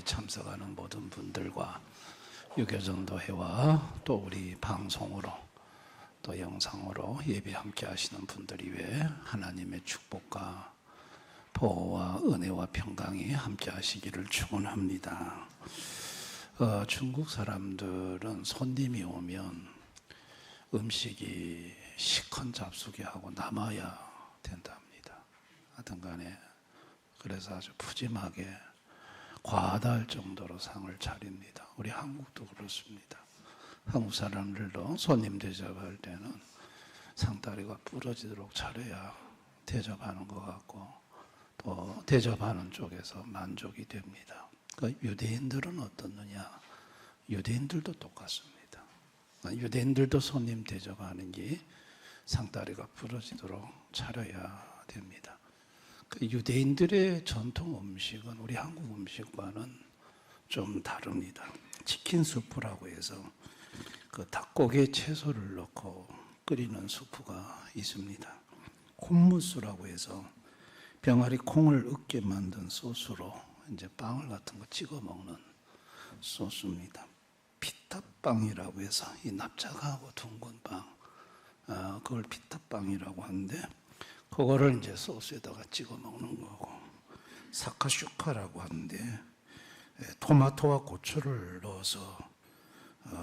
참석하는 모든 분들과 유교전도회와 또 우리 방송으로 또 영상으로 예배 함께 하시는 분들 이외에 하나님의 축복과 보호와 은혜와 평강이 함께 하시기를 축원합니다. 중국 사람들은 손님이 오면 음식이 시큰잡수게 하고 남아야 된답니다. 하여튼 간에 그래서 아주 푸짐하게 과다할 정도로 상을 차립니다. 우리 한국도 그렇습니다. 한국 사람들도 손님 대접할 때는 상다리가 부러지도록 차려야 대접하는 것 같고 또 대접하는 쪽에서 만족이 됩니다. 그러니까 유대인들은 어떻느냐? 유대인들도 똑같습니다. 유대인들도 손님 대접하는 게 상다리가 부러지도록 차려야 됩니다. 유대인들의 전통 음식은 우리 한국 음식과는 좀 다릅니다. 치킨 수프라고 해서 그 닭고기에 채소를 넣고 끓이는 수프가 있습니다. 콩무스라고 해서 병아리 콩을 으깨 만든 소스로 이제 빵을 같은 거 찍어 먹는 소스입니다. 피타빵이라고 해서 이 납작하고 둥근 빵, 그걸 피타빵이라고 하는데 그거를 이제 소스에다가 찍어 먹는 거고, 사카슈카라고 하는데 토마토와 고추를 넣어서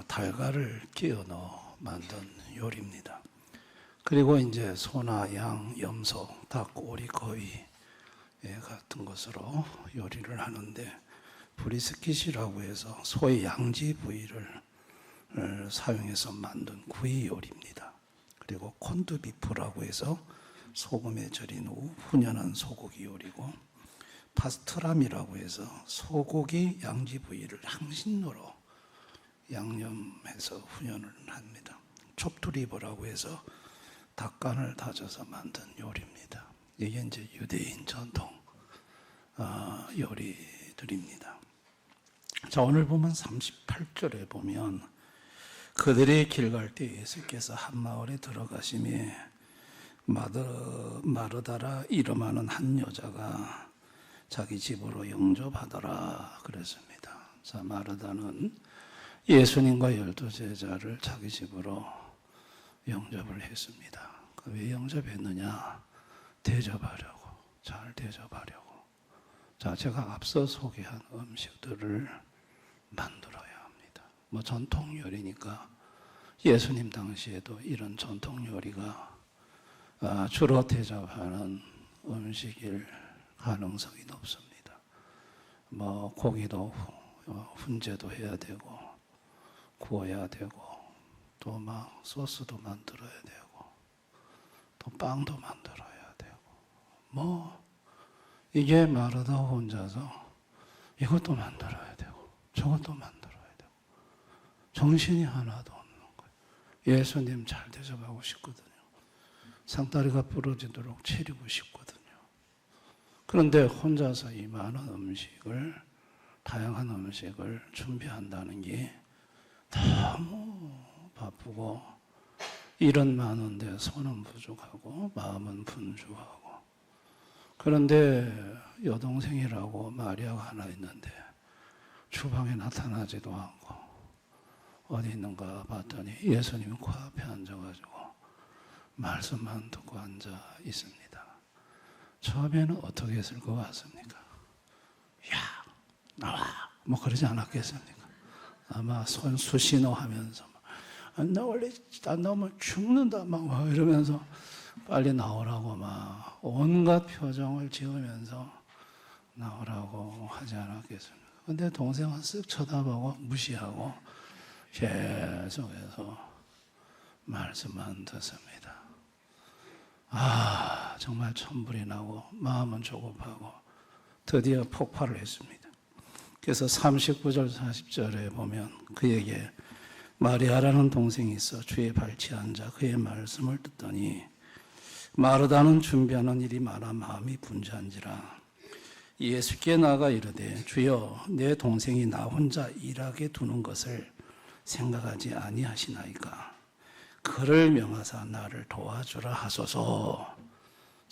달걀을 끼워 넣어 만든 요리입니다. 그리고 이제 소나 양, 염소, 닭, 오리, 거위 같은 것으로 요리를 하는데 브리스킷이라고 해서 소의 양지 부위를 사용해서 만든 구이 요리입니다. 그리고 콘드비프라고 해서 소금에 절인 후 훈연한 소고기 요리고, 파스트람이라고 해서 소고기 양지 부위를 향신료로 양념해서 훈연을 합니다. 촉두리버라고 해서 닭간을 다져서 만든 요리입니다. 이게 이제 유대인 전통 요리들입니다. 자, 오늘 보면 38절에 보면 그들이 길 갈 때 예수께서 한 마을에 들어가시며 마르다라 이름하는 한 여자가 자기 집으로 영접하더라 그랬습니다. 자, 마르다는 예수님과 12제자를 자기 집으로 영접을 했습니다. 왜 영접했느냐? 대접하려고, 잘 대접하려고. 자, 제가 앞서 소개한 음식들을 만들어야 합니다. 뭐 전통 요리니까 예수님 당시에도 이런 전통 요리가 주로 대접하는 음식일 가능성이 높습니다. 뭐 고기도 훈제도 해야 되고 구워야 되고 또 막 소스도 만들어야 되고 또 빵도 만들어야 되고 뭐 이게 마르다 혼자서 이것도 만들어야 되고 저것도 만들어야 되고 정신이 하나도 없는 거예요. 예수님 잘 대접하고 싶거든요. 상다리가 부러지도록 차리고 싶거든요. 그런데 혼자서 이 많은 음식을, 다양한 음식을 준비한다는 게 너무 바쁘고 일은 많은데 손은 부족하고 마음은 분주하고, 그런데 여동생이라고 마리아가 하나 있는데 주방에 나타나지도 않고 어디 있는가 봤더니 예수님이 코앞에 앉아가지고 말씀만 듣고 앉아 있습니다. 처음에는 어떻게 했을 것 같습니까? 야, 나와! 뭐 그러지 않았겠습니까? 아마 손 수신호 하면서 나 원래 안 나오면 죽는다 막 이러면서 빨리 나오라고 막 온갖 표정을 지으면서 나오라고 하지 않았겠습니까? 근데 동생은 쓱 쳐다보고 무시하고 계속해서 말씀만 듣습니다. 정말 천불이 나고 마음은 조급하고 드디어 폭발을 했습니다. 그래서 39절 40절에 보면 그에게 마리아라는 동생이 있어 주의 발치에 앉아 그의 말씀을 듣더니 마르다는 준비하는 일이 많아 마음이 분주한지라 예수께 나아가 이르되 주여 내 동생이 나 혼자 일하게 두는 것을 생각하지 아니하시나이까 그를 명하사 나를 도와주라 하소서.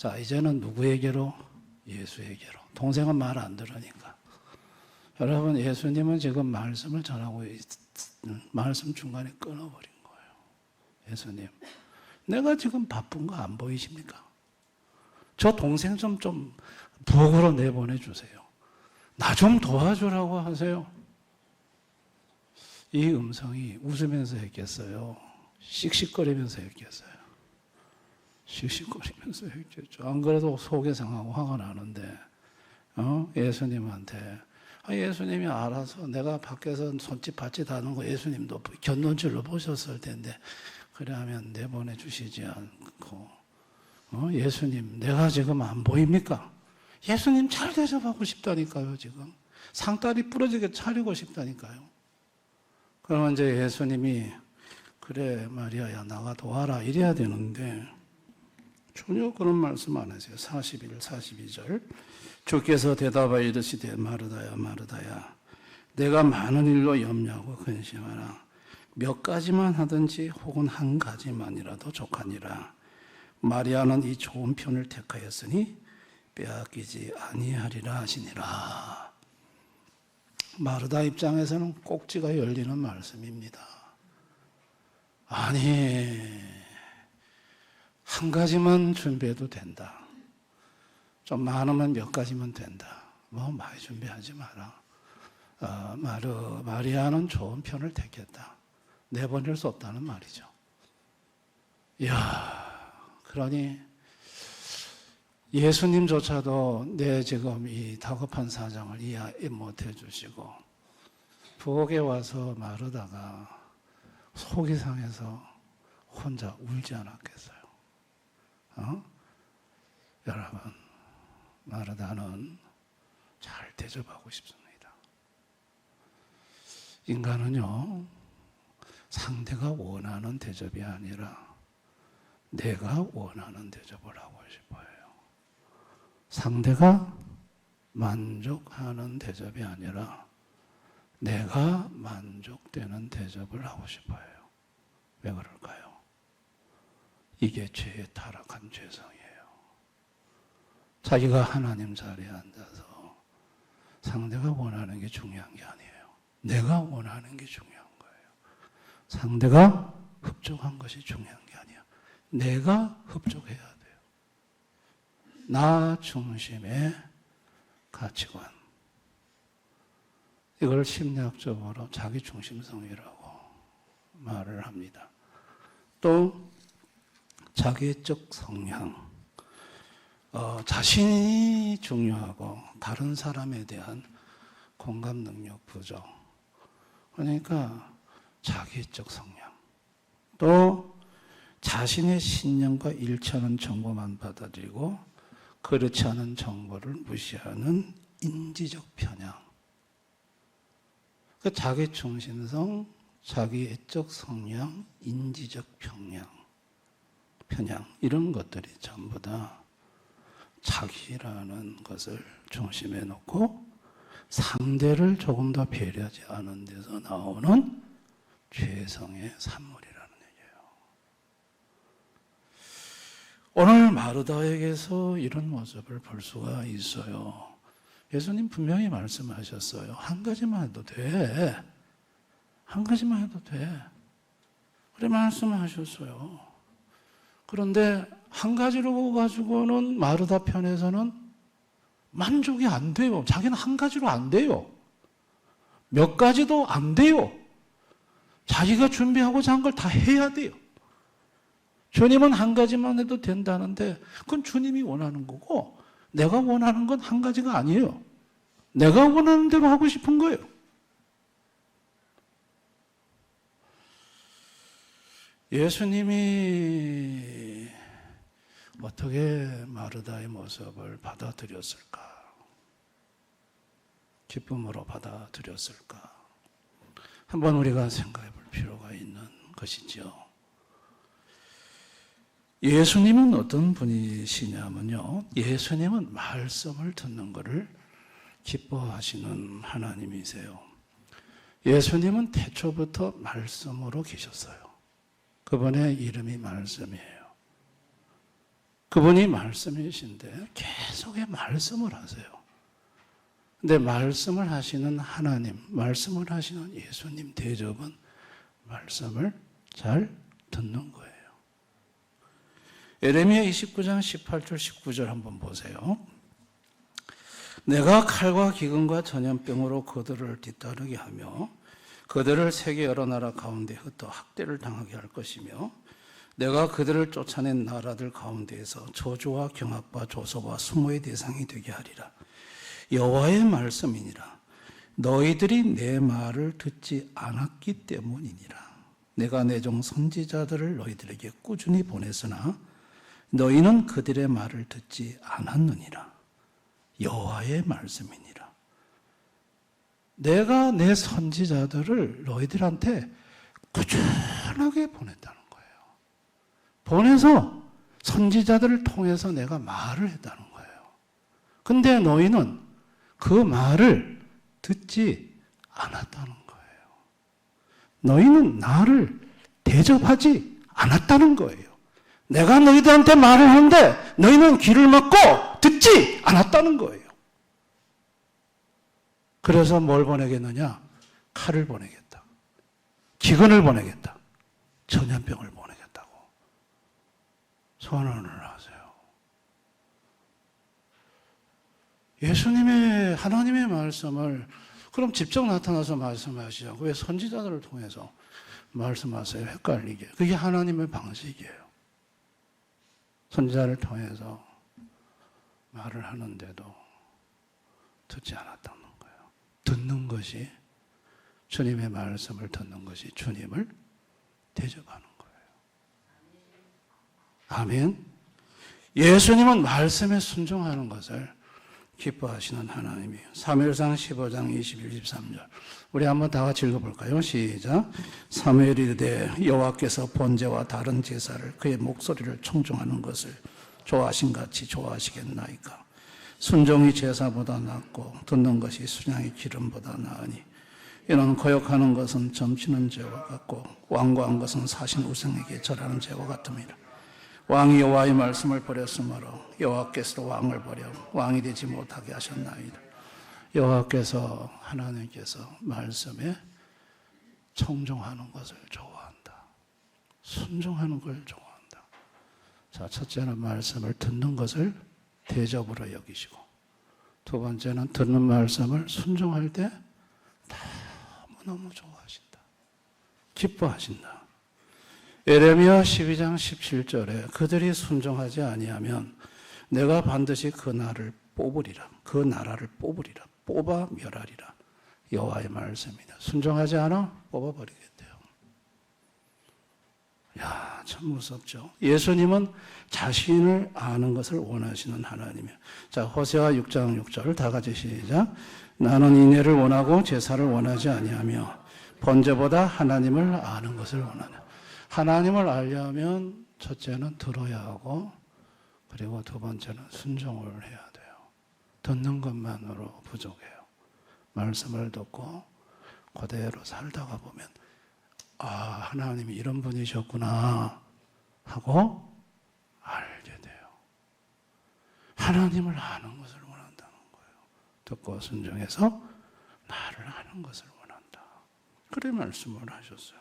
자, 이제는 누구에게로? 예수에게로. 동생은 말 안 들으니까. 여러분, 예수님은 지금 말씀을 전하고 말씀 중간에 끊어버린 거예요. 예수님, 내가 지금 바쁜 거 안 보이십니까? 저 동생 좀 부엌으로 내보내주세요. 나 좀 도와주라고 하세요. 이 음성이 웃으면서 했겠어요? 씩씩거리면서 했겠어요? 씩씩거리면서 했겠죠. 안 그래도 속이 상하고 화가 나는데 예수님한테 예수님이 알아서 내가 밖에서 손짓 받짓 하는 거 예수님도 견눈질로 보셨을 텐데 그래 하면 내보내 주시지 않고 예수님 내가 지금 안 보입니까? 예수님 잘 대접하고 싶다니까요. 지금 상다리 부러지게 차리고 싶다니까요. 그러면 이제 예수님이 그래 마리아야 나가 도와라 이래야 되는데 전혀 그런 말씀 안 하세요. 41, 42절 주께서 대답하여 이르시되 마르다야 마르다야 내가 많은 일로 염려하고 근심하라. 몇 가지만 하든지 혹은 한 가지만이라도 족하니라. 마리아는 이 좋은 편을 택하였으니 빼앗기지 아니하리라 하시니라. 마르다 입장에서는 꼭지가 열리는 말씀입니다. 아니 한 가지만 준비해도 된다. 좀 많으면 몇 가지면 된다. 뭐 많이 준비하지 마라. 마리아는 좋은 편을 택했다. 내보낼 수 없다는 말이죠. 이야, 그러니 예수님조차도 내 지금 이 다급한 사정을 이해 못 해주시고 부엌에 와서 마르다가 속이 상해서 혼자 울지 않았겠어요? 여러분, 마르다는 잘 대접하고 싶습니다. 인간은요, 상대가 원하는 대접이 아니라 내가 원하는 대접을 하고 싶어요. 상대가 만족하는 대접이 아니라 내가 만족되는 대접을 하고 싶어요. 왜 그럴까요? 이게 죄의 타락한 죄성이에요. 자기가 하나님 자리에 앉아서 상대가 원하는 게 중요한 게 아니에요. 내가 원하는 게 중요한 거예요. 상대가 흡족한 것이 중요한 게 아니에요. 내가 흡족해야 돼요. 나 중심의 가치관. 이걸 심리학적으로 자기 중심성이라고 말을 합니다. 또 자기적 성향. 자신이 중요하고 다른 사람에 대한 공감 능력 부족. 그러니까 자기적 성향. 또 자신의 신념과 일치하는 정보만 받아들이고 그렇지 않은 정보를 무시하는 인지적 편향. 그 자기 중심성, 자기애적 성향, 인지적 편향 이런 것들이 전부 다 자기라는 것을 중심에 놓고 상대를 조금 더 배려하지 않은 데서 나오는 죄성의 산물이라는 얘기예요. 오늘 마르다에게서 이런 모습을 볼 수가 있어요. 예수님 분명히 말씀하셨어요. 한 가지만 해도 돼. 한 가지만 해도 돼. 그래 말씀하셨어요. 그런데 한 가지로 가지고는 마르다 편에서는 만족이 안 돼요. 자기는 한 가지로 안 돼요. 몇 가지도 안 돼요. 자기가 준비하고자 한 걸 다 해야 돼요. 주님은 한 가지만 해도 된다는데 그건 주님이 원하는 거고 내가 원하는 건 한 가지가 아니에요. 내가 원하는 대로 하고 싶은 거예요. 예수님이 어떻게 마르다의 모습을 받아들였을까? 기쁨으로 받아들였을까? 한번 우리가 생각해 볼 필요가 있는 것이죠. 예수님은 어떤 분이시냐면요. 예수님은 말씀을 듣는 것을 기뻐하시는 하나님이세요. 예수님은 태초부터 말씀으로 계셨어요. 그분의 이름이 말씀이에요. 그분이 말씀이신데 계속의 말씀을 하세요. 근데 말씀을 하시는 하나님, 말씀을 하시는 예수님 대접은 말씀을 잘 듣는 거예요. 예레미야 29장 18절 19절 한번 보세요. 내가 칼과 기근과 전염병으로 그들을 뒤따르게 하며 그들을 세계 여러 나라 가운데 흩어 학대를 당하게 할 것이며 내가 그들을 쫓아낸 나라들 가운데에서 저주와 경악과 조소와 수모의 대상이 되게 하리라. 여호와의 말씀이니라. 너희들이 내 말을 듣지 않았기 때문이니라. 내가 내 종 선지자들을 너희들에게 꾸준히 보냈으나 너희는 그들의 말을 듣지 않았느니라. 여호와의 말씀이니라. 내가 내 선지자들을 너희들한테 꾸준하게 보냈다는 거예요. 보내서 선지자들을 통해서 내가 말을 했다는 거예요. 근데 너희는 그 말을 듣지 않았다는 거예요. 너희는 나를 대접하지 않았다는 거예요. 내가 너희들한테 말을 하는데 너희는 귀를 막고 듣지 않았다는 거예요. 그래서 뭘 보내겠느냐? 칼을 보내겠다. 기근을 보내겠다. 전염병을 보내겠다고 선언을 하세요. 예수님의 하나님의 말씀을 그럼 직접 나타나서 말씀하시자고 왜 선지자들을 통해서 말씀하세요? 헷갈리게. 그게 하나님의 방식이에요. 선지자를 통해서 말을 하는데도 듣지 않았다는 거예요. 듣는 것이 주님의 말씀을 듣는 것이 주님을 대접하는 거예요. 아멘. 예수님은 말씀에 순종하는 것을 기뻐하시는 하나님이에요. 사무엘상 15장 21, 23절 우리 한번 다 같이 읽어볼까요? 시작. 사무엘이 이르되 여호와께서 번제와 다른 제사를 그의 목소리를 청종하는 것을 좋아하신 같이 좋아하시겠나이까. 순종이 제사보다 낫고 듣는 것이 순양의 기름보다 나으니 이는 거역하는 것은 점치는 죄와 같고 완고한 것은 사신 우상에게 절하는 죄와 같음이라. 왕이 여호와의 말씀을 버렸으므로 여호와께서 왕을 버려 왕이 되지 못하게 하셨나이다. 여호와께서 하나님께서 말씀에 청종하는 것을 좋아한다. 순종하는 걸 좋아한다. 자, 첫째는 말씀을 듣는 것을 대접으로 여기시고 두 번째는 듣는 말씀을 순종할 때 너무너무 좋아하신다. 기뻐하신다. 예레미야 12장 17절에 그들이 순종하지 아니하면 내가 반드시 그 나라를 뽑으리라. 그 나라를 뽑으리라. 뽑아 멸하리라. 여호와의 말씀이다. 순종하지 않아? 뽑아버리겠대요. 야, 참 무섭죠. 예수님은 자신을 아는 것을 원하시는 하나님이에요. 자, 호세아 6장 6절 다 같이 시작. 나는 인애를 원하고 제사를 원하지 아니하며 번제보다 하나님을 아는 것을 원하냐. 하나님을 알려면 첫째는 들어야 하고 그리고 두 번째는 순종을 해야 돼요. 듣는 것만으로 부족해요. 말씀을 듣고 그대로 살다가 보면 아, 하나님이 이런 분이셨구나 하고 알게 돼요. 하나님을 아는 것을 원한다는 거예요. 듣고 순종해서 나를 아는 것을 원한다. 그래 말씀을 하셨어요.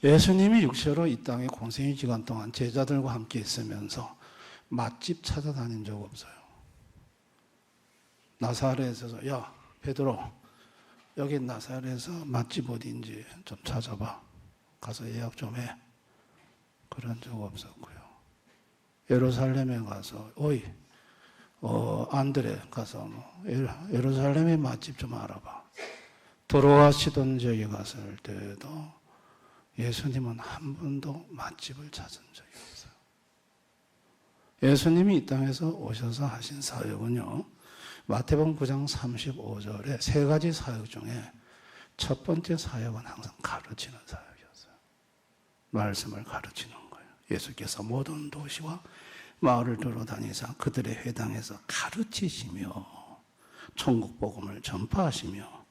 예수님이 육체로 이 땅에 공생의 기간 동안 제자들과 함께 있으면서 맛집 찾아다닌 적 없어요. 나사렛에서 야 베드로 여기 나사렛에서 맛집 어디인지 좀 찾아봐. 가서 예약 좀 해. 그런 적 없었고요. 예루살렘에 가서 어이 안드레 가서 예루살렘의 맛집 좀 알아봐. 도로와 시돈 지역에 갔을 때도 예수님은 한 번도 맛집을 찾은 적이 없어요. 예수님이 이 땅에서 오셔서 하신 사역은요. 마태복음 9장 35절에 세 가지 사역 중에 첫 번째 사역은 항상 가르치는 사역이었어요. 말씀을 가르치는 거예요. 예수께서 모든 도시와 마을을 돌아다니사 그들의 회당에서 가르치시며 천국 복음을 전파하시며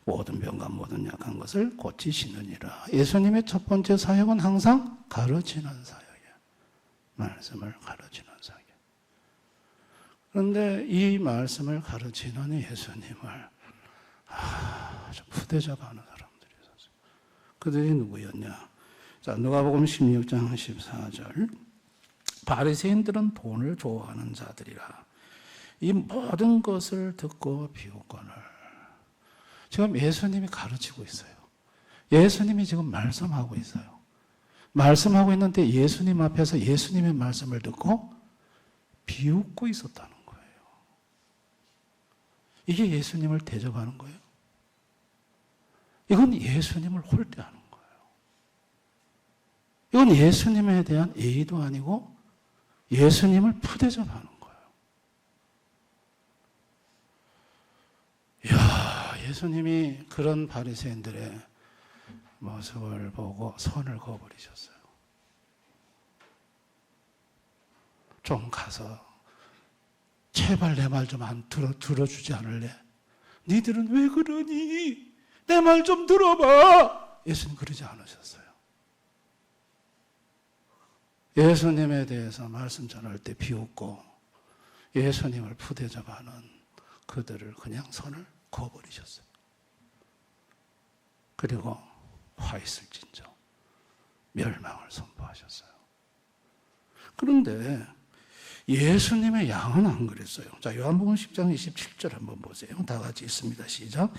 모든 병과 모든 약한 것을 고치시느니라. 예수님의 첫 번째 사역은 항상 가르치는 사역이에요. 말씀을 가르치는 사역. 그런데 이 말씀을 가르치는 예수님을 아주 푸대접하는 사람들이 있었어요. 그들이 누구였냐? 자, 누가복음 16장 14절. 바리새인들은 돈을 좋아하는 자들이라 이 모든 것을 듣고 비웃거늘. 지금 예수님이 가르치고 있어요. 예수님이 지금 말씀하고 있어요. 말씀하고 있는데 예수님 앞에서 예수님의 말씀을 듣고 비웃고 있었다는 거예요. 이게 예수님을 대접하는 거예요. 이건 예수님을 홀대하는 거예요. 이건 예수님에 대한 예의도 아니고 예수님을 푸대접하는 거예요. 이야, 예수님이 그런 바리새인들의 모습을 보고 선을 그어버리셨어요. 좀 가서 제발 내 말 좀 안 들어주지 않을래? 니들은 왜 그러니? 내 말 좀 들어봐. 예수님 그러지 않으셨어요. 예수님에 대해서 말씀 전할 때 비웃고 예수님을 푸대접하는 그들을 그냥 선을 그어버리셨어요. 그리고 화 있을진저 멸망을 선포하셨어요. 그런데 예수님의 양은 안 그랬어요. 자, 요한복음 10장 27절 한번 보세요. 다 같이 있습니다. 시작.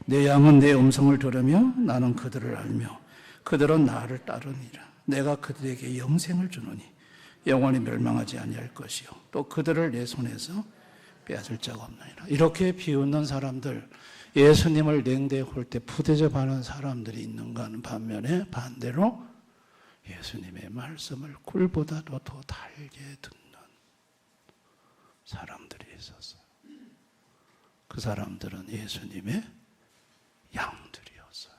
내 양은 내 음성을 들으며 나는 그들을 알며 그들은 나를 따르니라. 내가 그들에게 영생을 주노니 영원히 멸망하지 아니할 것이요 또 그들을 내 손에서 빼앗을 자가 없나니라. 이렇게 비웃는 사람들, 예수님을 냉대할 때 푸대접하는 사람들이 있는가 하는 반면에 반대로 예수님의 말씀을 꿀보다도 더 달게 듣는 사람들이 있었어요. 그 사람들은 예수님의 양들이었어요.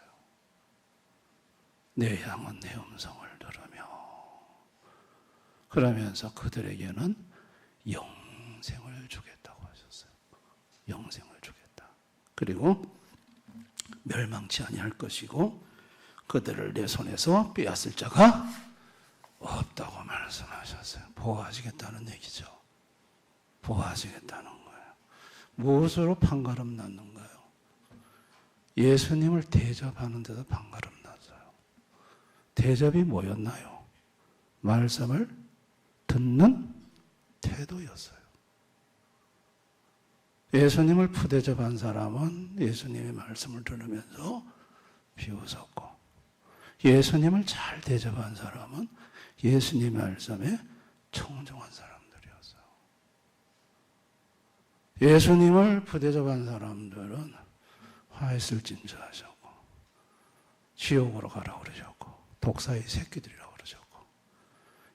내 양은 내 음성을 들으며 그러면서 그들에게는 영생을 주겠다고 하셨어요. 영생을 주겠다. 그리고 멸망치 아니할 것이고 그들을 내 손에서 빼앗을 자가 없다고 말씀하셨어요. 보호하시겠다는 얘기죠. 보호하시겠다는 거예요. 무엇으로 판가름 났는가요? 예수님을 대접하는 데서 판가름 났어요. 대접이 뭐였나요? 말씀을 듣는 태도였어요. 예수님을 푸대접한 사람은 예수님의 말씀을 들으면서 비웃었고 예수님을 잘 대접한 사람은 예수님의 말씀에 청종한 사람들이었어요. 예수님을 푸대접한 사람들은 화했을진저 하셨고 지옥으로 가라고 그러셨고 독사의 새끼들이라고 그러셨고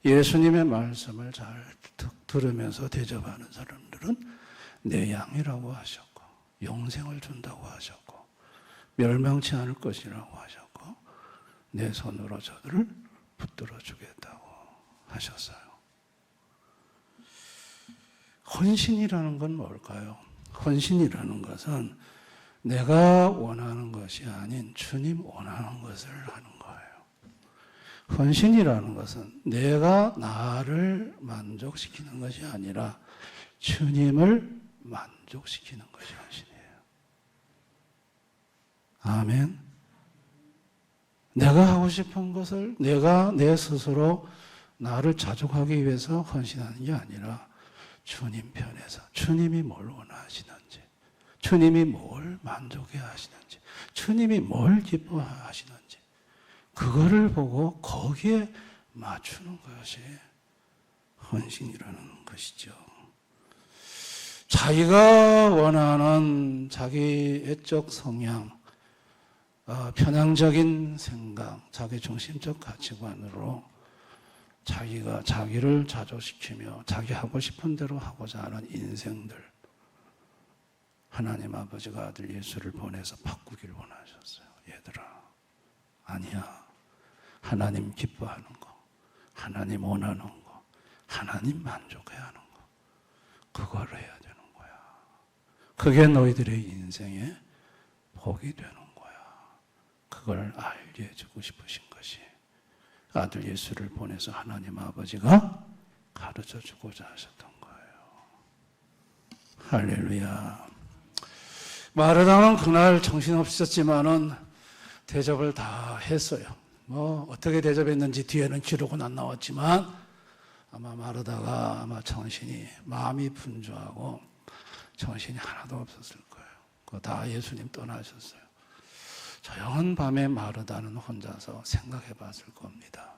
예수님의 말씀을 잘 들으면서 대접하는 사람들은 내 양이라고 하셨고 영생을 준다고 하셨고 멸망치 않을 것이라고 하셨고 내 손으로 저들을 붙들어 주겠다고 하셨어요. 헌신이라는 건 뭘까요? 헌신이라는 것은 내가 원하는 것이 아닌 주님 원하는 것을 하는 거예요. 헌신이라는 것은 내가 나를 만족시키는 것이 아니라 주님을 만족시키는 것이 헌신이에요. 아멘. 내가 하고 싶은 것을 내가 내 스스로 나를 자족하기 위해서 헌신하는 게 아니라 주님 편에서 주님이 뭘 원하시는지 주님이 뭘 만족해 하시는지 주님이 뭘 기뻐하시는지 그거를 보고 거기에 맞추는 것이 헌신이라는 것이죠. 자기가 원하는 자기 애적 성향, 편향적인 생각, 자기 중심적 가치관으로 자기가 자기를 자족시키며 자기 하고 싶은 대로 하고자 하는 인생들, 하나님 아버지가 아들 예수를 보내서 바꾸길 원하셨어요. 얘들아, 아니야. 하나님 기뻐하는 거, 하나님 원하는 거, 하나님 만족해야 하는 거, 그걸 해야 되는 거야. 그게 너희들의 인생의 복이 되는 거야. 그걸 알게 해주고 싶으신 것이 아들 예수를 보내서 하나님 아버지가 가르쳐 주고자 하셨던 거예요. 할렐루야. 마르다는 그날 정신없었지만은 대접을 다 했어요. 뭐 어떻게 대접했는지 뒤에는 기록은 안 나왔지만 아마 마르다가 아마 마음이 분주하고 정신이 하나도 없었을 거예요. 그거 다 예수님 떠나셨어요. 조용한 밤에 마르다는 혼자서 생각해 봤을 겁니다.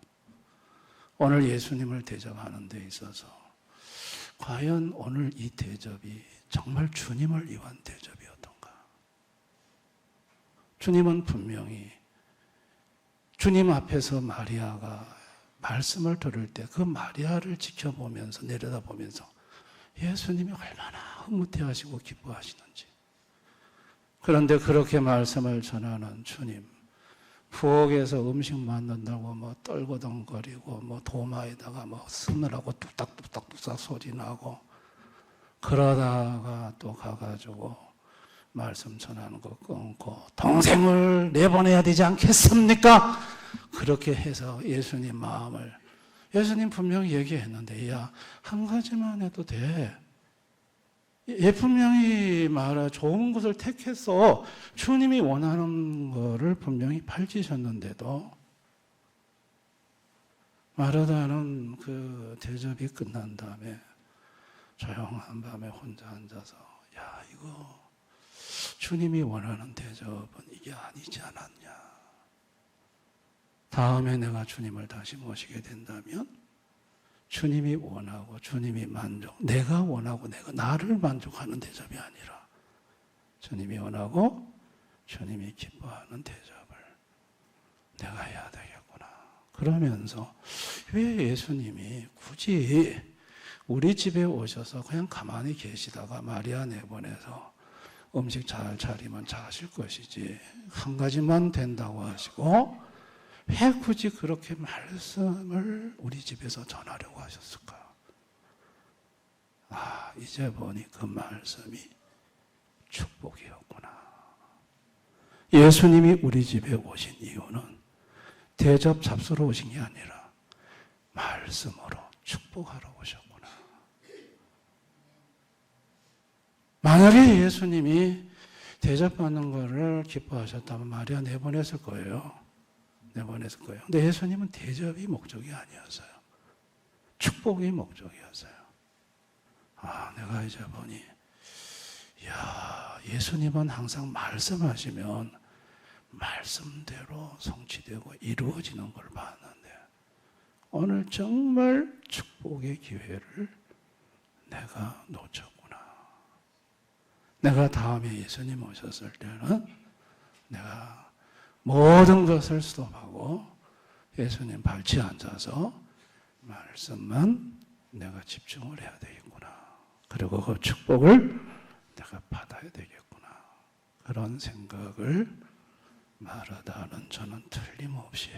오늘 예수님을 대접하는 데 있어서 과연 오늘 이 대접이 정말 주님을 위한 대접이었던가? 주님은 분명히 주님 앞에서 마리아가 말씀을 들을 때 그 마리아를 지켜보면서 내려다보면서 예수님이 얼마나 흐뭇해하시고 기뻐하시는지. 그런데 그렇게 말씀을 전하는 주님, 부엌에서 음식 만든다고 뭐 떨거덩거리고 뭐 도마에다가 뭐 쓰느라고 뚝딱뚝딱 소리 나고 그러다가 또 가가지고 말씀 전하는 거 끊고 동생을 내보내야 되지 않겠습니까? 그렇게 해서 예수님 마음을, 예수님 분명히 얘기했는데 야, 한 가지만 해도 돼. 얘 분명히 말아 좋은 것을 택했어. 주님이 원하는 거를 분명히 밝히셨는데도 마르다는 그 대접이 끝난 다음에 조용한 밤에 혼자 앉아서 야, 이거 주님이 원하는 대접은 이게 아니지 않았냐. 다음에 내가 주님을 다시 모시게 된다면 주님이 원하고 주님이 내가 원하고 내가 나를 만족하는 대접이 아니라 주님이 원하고 주님이 기뻐하는 대접을 내가 해야 되겠구나. 그러면서 왜 예수님이 굳이 우리 집에 오셔서 그냥 가만히 계시다가 마리아 내보내서 음식 잘 차리면 잘하실 것이지 한 가지만 된다고 하시고 왜 굳이 그렇게 말씀을 우리 집에서 전하려고 하셨을까? 아, 이제 보니 그 말씀이 축복이었구나. 예수님이 우리 집에 오신 이유는 대접 잡수러 오신 게 아니라 말씀으로 축복하러 오셨구나. 만약에 예수님이 대접받는 것을 기뻐하셨다면 마리아 내보냈을 거예요. 내보냈을 거예요. 근데 예수님은 대접이 목적이 아니었어요. 축복이 목적이었어요. 아, 내가 이제 보니, 야, 예수님은 항상 말씀하시면 말씀대로 성취되고 이루어지는 걸 봤는데, 오늘 정말 축복의 기회를 내가 놓쳤구나. 내가 다음에 예수님 오셨을 때는 내가 모든 것을 스톱하고 예수님 발치에 앉아서 말씀만 내가 집중을 해야 되겠구나. 그리고 그 축복을 내가 받아야 되겠구나. 그런 생각을 마르다는 저는 틀림없이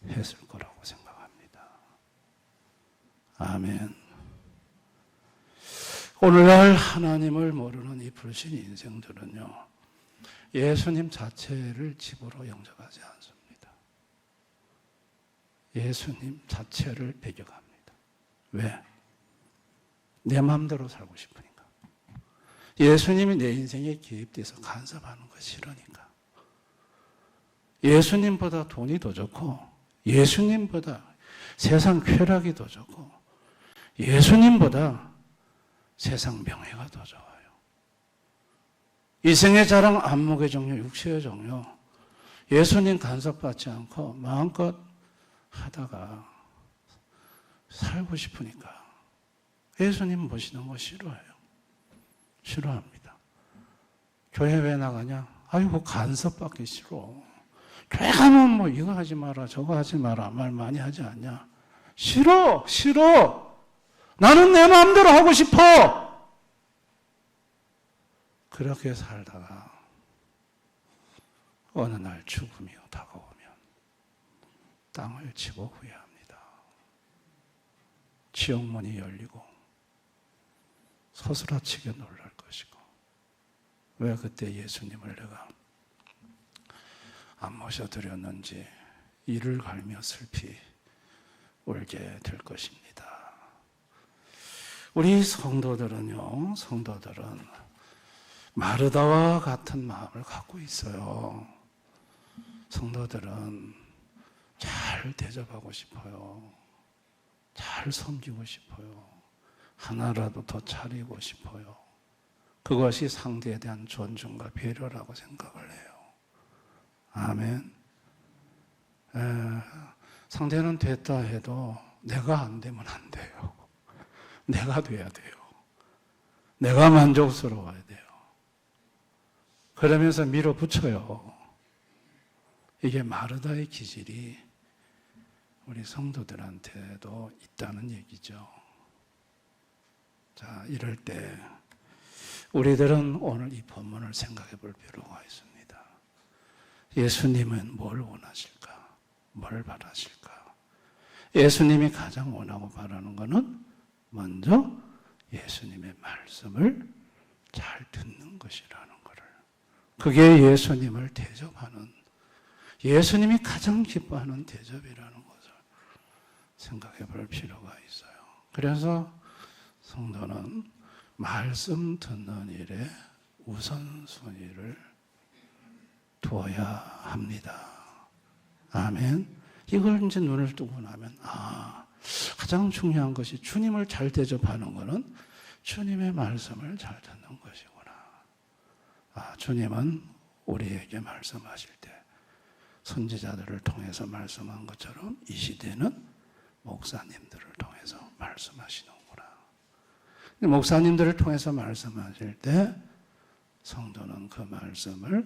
했을 거라고 생각합니다. 아멘. 오늘날 하나님을 모르는 이 불신 인생들은요, 예수님 자체를 집으로 영접하지 않습니다. 예수님 자체를 배격합니다. 왜? 내 마음대로 살고 싶으니까. 예수님이 내 인생에 개입돼서 간섭하는 거 싫으니까. 예수님보다 돈이 더 좋고, 예수님보다 세상 쾌락이 더 좋고, 예수님보다 세상 명예가 더 좋아요. 이생의 자랑, 안목의 종료, 육체의 종료, 예수님 간섭받지 않고 마음껏 하다가 살고 싶으니까 예수님 모시는 거 싫어해요. 싫어합니다. 교회 왜 나가냐? 아이고, 간섭받기 싫어. 교회 가면 뭐 이거 하지 마라, 저거 하지 마라, 말 많이 하지 않냐? 싫어, 싫어. 나는 내 마음대로 하고 싶어. 그렇게 살다가 어느 날 죽음이 다가오면 땅을 치고 후회합니다. 지옥문이 열리고 서스라치게 놀랄 것이고, 왜 그때 예수님을 내가 안 모셔드렸는지 이를 갈며 슬피 울게 될 것입니다. 우리 성도들은 마르다와 같은 마음을 갖고 있어요. 성도들은 잘 대접하고 싶어요. 잘 섬기고 싶어요. 하나라도 더 차리고 싶어요. 그것이 상대에 대한 존중과 배려라고 생각을 해요. 아멘. 상대는 됐다 해도 내가 안 되면 안 돼요. 내가 돼야 돼요. 내가 만족스러워야 돼요. 그러면서 밀어붙여요. 이게 마르다의 기질이 우리 성도들한테도 있다는 얘기죠. 자, 이럴 때 우리들은 오늘 이 본문을 생각해 볼 필요가 있습니다. 예수님은 뭘 원하실까? 뭘 바라실까? 예수님이 가장 원하고 바라는 것은 먼저 예수님의 말씀을 잘 듣는 것이라는 것을. 그게 예수님을 대접하는, 예수님이 가장 기뻐하는 대접이라는 것을 생각해 볼 필요가 있어요. 그래서 성도는 말씀 듣는 일에 우선순위를 두어야 합니다. 아멘. 이걸 이제 눈을 뜨고 나면, 가장 중요한 것이 주님을 잘 대접하는 것은 주님의 말씀을 잘 듣는 것이구나. 주님은 우리에게 말씀하실 때 선지자들을 통해서 말씀한 것처럼 이 시대는 목사님들을 통해서 말씀하시는구나. 목사님들을 통해서 말씀하실 때 성도는 그 말씀을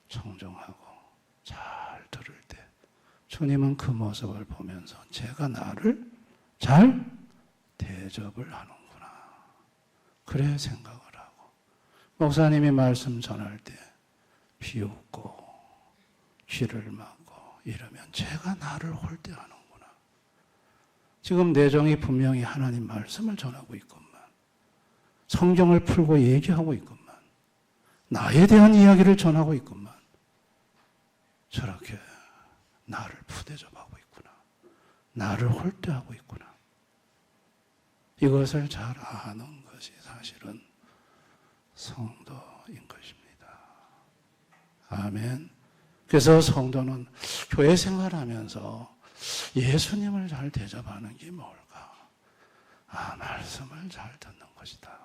청정하고 잘 들을 때 주님은 그 모습을 보면서 제가 나를 잘 대접을 하는구나. 그래 생각을 하고, 목사님이 말씀 전할 때 비웃고 귀를 막고 이러면 제가 나를 홀대하는구나. 지금 내정이 분명히 하나님 말씀을 전하고 있건만, 성경을 풀고 얘기하고 있건만, 나에 대한 이야기를 전하고 있건만 저렇게 나를 푸대접하고 있구나. 나를 홀대하고 있구나. 이것을 잘 아는 것이 사실은 성도인 것입니다. 아멘. 그래서 성도는 교회 생활하면서 예수님을 잘 대접하는 게 뭘까? 말씀을 잘 듣는 것이다.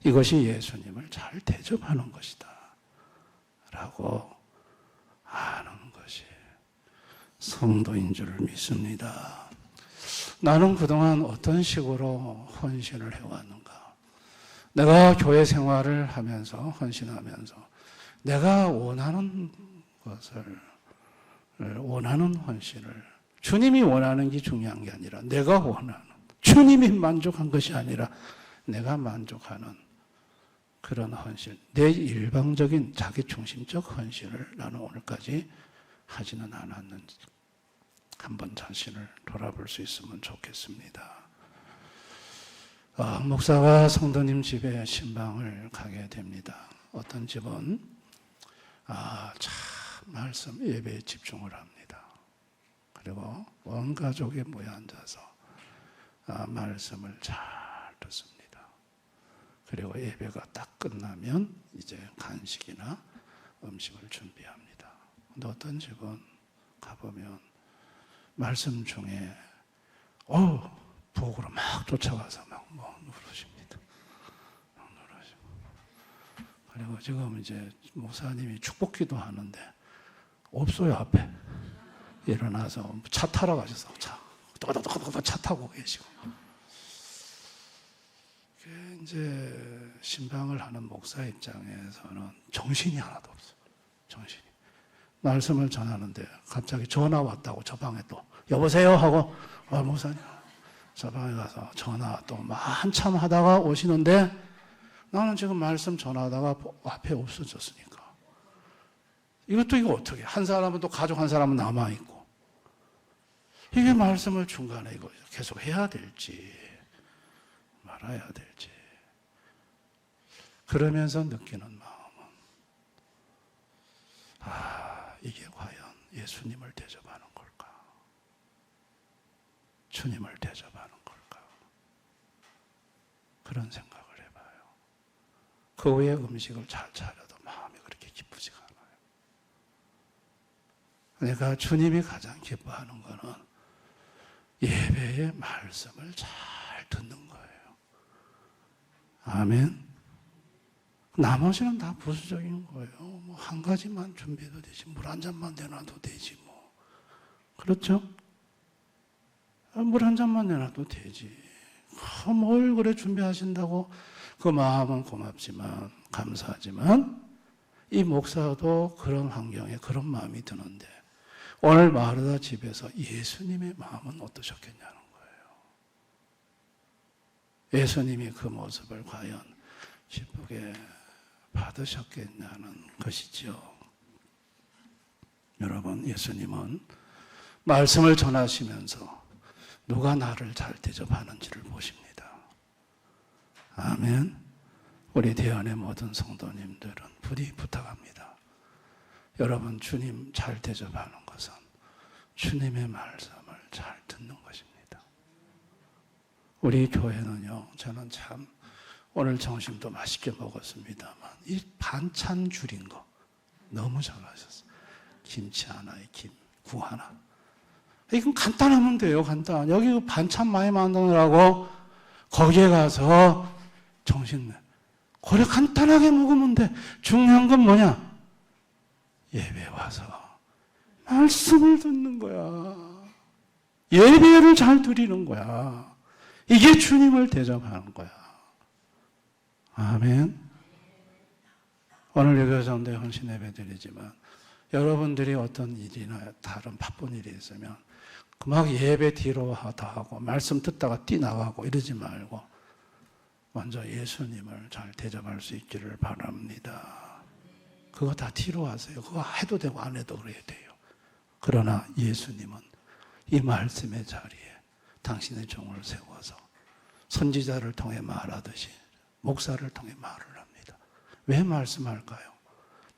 이것이 예수님을 잘 대접하는 것이다. 라고 아는 것이 성도인 줄 믿습니다. 나는 그동안 어떤 식으로 헌신을 해왔는가? 내가 교회 생활을 하면서, 헌신하면서 내가 원하는 것을, 원하는 헌신을, 주님이 원하는 게 중요한 게 아니라 내가 원하는, 주님이 만족한 것이 아니라 내가 만족하는 그런 헌신, 내 일방적인 자기중심적 헌신을 나는 오늘까지 하지는 않았는지 한번 자신을 돌아볼 수 있으면 좋겠습니다. 목사가 성도님 집에 신방을 가게 됩니다. 어떤 집은 참 말씀 예배에 집중을 합니다. 그리고 온 가족이 모여 앉아서 말씀을 잘 듣습니다. 그리고 예배가 딱 끝나면 이제 간식이나 음식을 준비합니다. 근데 어떤 집은 가보면 말씀 중에 부엌으로 막 쫓아가서 막 누르십니다. 누르시고. 그리고 지금 이제 목사님이 축복기도 하는데 없어요, 앞에. 일어나서 차 타러 가셔서 차 타고 계시고. 이제 신방을 하는 목사 입장에서는 정신이 하나도 없어요. 정신이. 말씀을 전하는데 갑자기 전화 왔다고 저 방에 또 여보세요 하고 목사님 저 방에 가서 전화 또 한참 하다가 오시는데 나는 지금 말씀 전하다가 앞에 없어졌으니까 이거 어떻게 한 사람은 또 가족 한 사람은 남아있고 이게 말씀을 중간에 이거 계속 해야 될지 말아야 될지 그러면서 느끼는 마음은 이게 과연 예수님을 대접하는 걸까? 주님을 대접하는 걸까? 그런 생각을 해봐요. 그 후에 음식을 잘 차려도 마음이 그렇게 기쁘지가 않아요. 그러니까 주님이 가장 기뻐하는 거는 예배의 말씀을 잘 듣는 거예요. 아멘. 나머지는 다 부수적인 거예요. 뭐 한 가지만 준비해도 되지, 물 한 잔만 내놔도 되지 뭐. 그렇죠? 물 한 잔만 내놔도 되지. 뭘 그래 준비하신다고. 그 마음은 고맙지만, 감사하지만 이 목사도 그런 환경에 그런 마음이 드는데 오늘 마르다 집에서 예수님의 마음은 어떠셨겠냐는 거예요. 예수님이 그 모습을 과연 기쁘게 받으셨겠냐는 것이죠. 여러분, 예수님은 말씀을 전하시면서 누가 나를 잘 대접하는지를 보십니다. 아멘. 우리 대안의 모든 성도님들은 부디 부탁합니다. 여러분, 주님 잘 대접하는 것은 주님의 말씀을 잘 듣는 것입니다. 우리 교회는요, 저는 참 오늘 점심도 맛있게 먹었습니다만 이 반찬 줄인 거 너무 잘하셨어요. 김치 하나에 국 하나. 이건 간단하면 돼요. 간단. 여기 반찬 많이 만드느라고 거기에 가서 정신내. 그래 간단하게 먹으면 돼. 중요한 건 뭐냐? 예배 와서 말씀을 듣는 거야. 예배를 잘 드리는 거야. 이게 주님을 대접하는 거야. 아멘. 오늘 예배자인데 헌신 예배 드리지만 여러분들이 어떤 일이나 다른 바쁜 일이 있으면 막 예배 뒤로 하다 하고 말씀 듣다가 뛰나가고 이러지 말고 먼저 예수님을 잘 대접할 수 있기를 바랍니다. 그거 다 뒤로 하세요. 그거 해도 되고 안 해도 그래야 돼요. 그러나 예수님은 이 말씀의 자리에 당신의 종을 세워서 선지자를 통해 말하듯이 목사를 통해 말을 합니다. 왜 말씀할까요?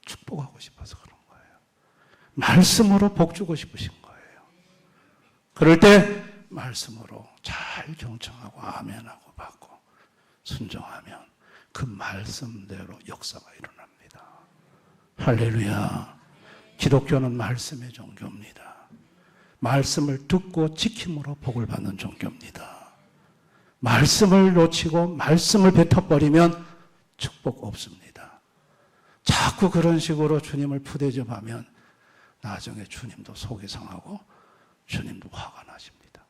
축복하고 싶어서 그런 거예요. 말씀으로 복 주고 싶으신 거예요. 그럴 때 말씀으로 잘 경청하고 아멘하고 받고 순종하면 그 말씀대로 역사가 일어납니다. 할렐루야. 기독교는 말씀의 종교입니다. 말씀을 듣고 지킴으로 복을 받는 종교입니다. 말씀을 놓치고 말씀을 뱉어버리면 축복 없습니다. 자꾸 그런 식으로 주님을 푸대접하면 나중에 주님도 속이 상하고 주님도 화가 나십니다.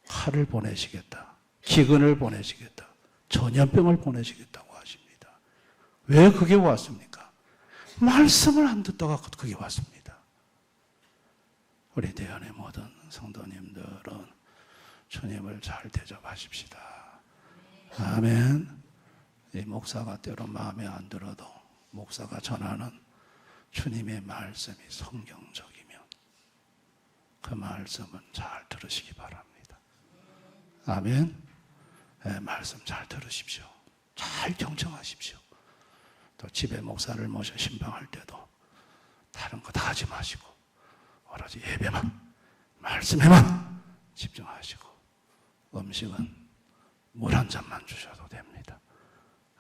칼을 보내시겠다. 기근을 보내시겠다. 전염병을 보내시겠다고 하십니다. 왜 그게 왔습니까? 말씀을 안 듣다가 그게 왔습니다. 우리 대안의 모든 성도님들은 주님을 잘 대접하십시다. 아멘. 이 목사가 때로 마음에 안 들어도 목사가 전하는 주님의 말씀이 성경적이면 그 말씀은 잘 들으시기 바랍니다. 아멘. 네, 말씀 잘 들으십시오. 잘 경청하십시오. 또 집에 목사를 모셔 신방할 때도 다른 거 다 하지 마시고 오로지 예배만, 말씀에만 집중하시고 음식은 물 한 잔만 주셔도 됩니다.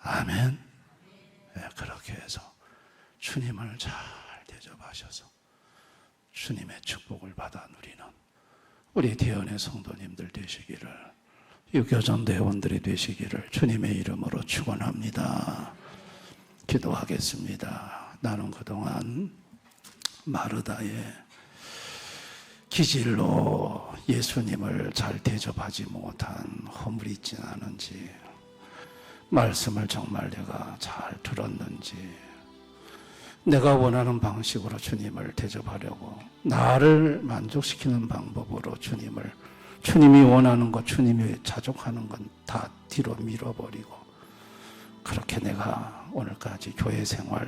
아멘. 네, 그렇게 해서 주님을 잘 대접하셔서 주님의 축복을 받아 누리는 우리 대연의 성도님들 되시기를, 유교전 대원들이 되시기를 주님의 이름으로 축원합니다. 기도하겠습니다. 나는 그동안 마르다의 기질로 예수님을 잘 대접하지 못한 허물이 있지 않은지, 말씀을 정말 내가 잘 들었는지, 내가 원하는 방식으로 주님을 대접하려고 나를 만족시키는 방법으로 주님이 원하는 것, 주님이 자족하는 건 다 뒤로 밀어버리고 그렇게 내가 오늘까지 교회 생활,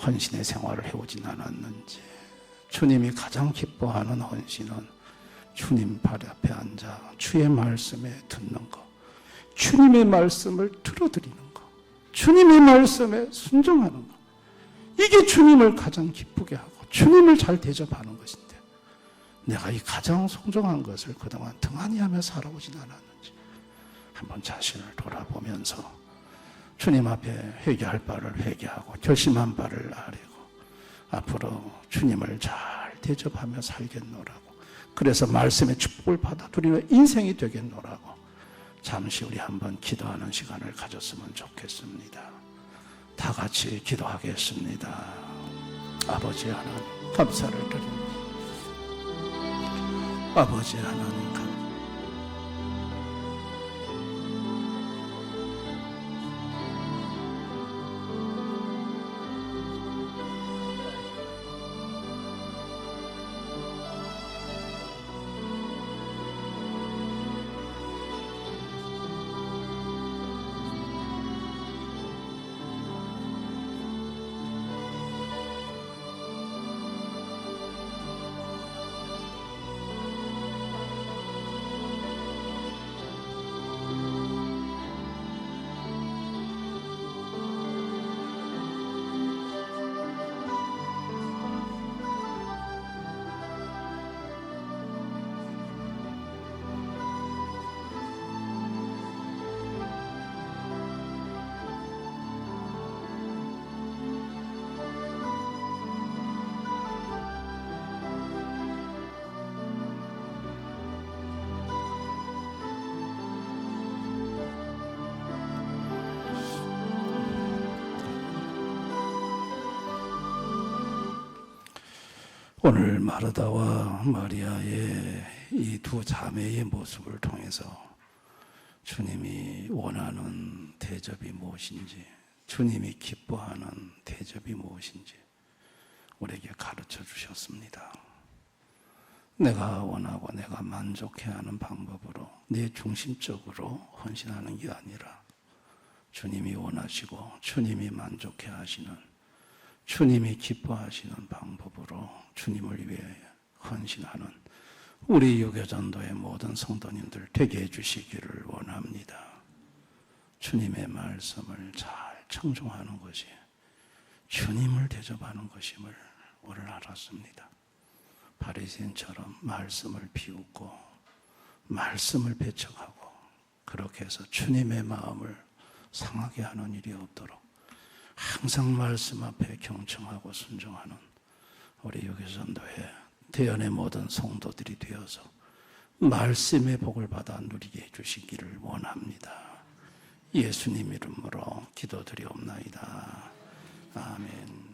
헌신의 생활을 해오진 않았는지, 주님이 가장 기뻐하는 헌신은 주님 발 앞에 앉아 주의 말씀에 듣는 것, 주님의 말씀을 들어드리는 것, 주님의 말씀에 순종하는 것, 이게 주님을 가장 기쁘게 하고 주님을 잘 대접하는 것인데 내가 이 가장 송정한 것을 그동안 등한히 하며 살아오진 않았는지 한번 자신을 돌아보면서 주님 앞에 회개할 바를 회개하고 결심한 바를 아뢰고 앞으로 주님을 잘 대접하며 살겠노라고, 그래서 말씀의 축복을 받아들이는 인생이 되겠노라고 잠시 우리 한번 기도하는 시간을 가졌으면 좋겠습니다. 다 같이 기도하겠습니다. 아버지 하나님 감사를 드립니다. 아버지 하나님 감사합니다. 오늘 마르다와 마리아의 이 두 자매의 모습을 통해서 주님이 원하는 대접이 무엇인지, 주님이 기뻐하는 대접이 무엇인지 우리에게 가르쳐 주셨습니다. 내가 원하고 내가 만족해하는 방법으로 내 중심적으로 헌신하는 게 아니라 주님이 원하시고 주님이 만족해 하시는, 주님이 기뻐하시는 방법으로 주님을 위해 헌신하는 우리 유교전도의 모든 성도님들 되게 해주시기를 원합니다. 주님의 말씀을 잘 청종하는 것이 주님을 대접하는 것임을 오늘 알았습니다. 바리새인처럼 말씀을 비웃고 말씀을 배척하고 그렇게 해서 주님의 마음을 상하게 하는 일이 없도록 항상 말씀 앞에 경청하고 순종하는 우리 유교전도회 대연의 모든 성도들이 되어서 말씀의 복을 받아 누리게 해주시기를 원합니다. 예수님 이름으로 기도드리옵나이다. 아멘.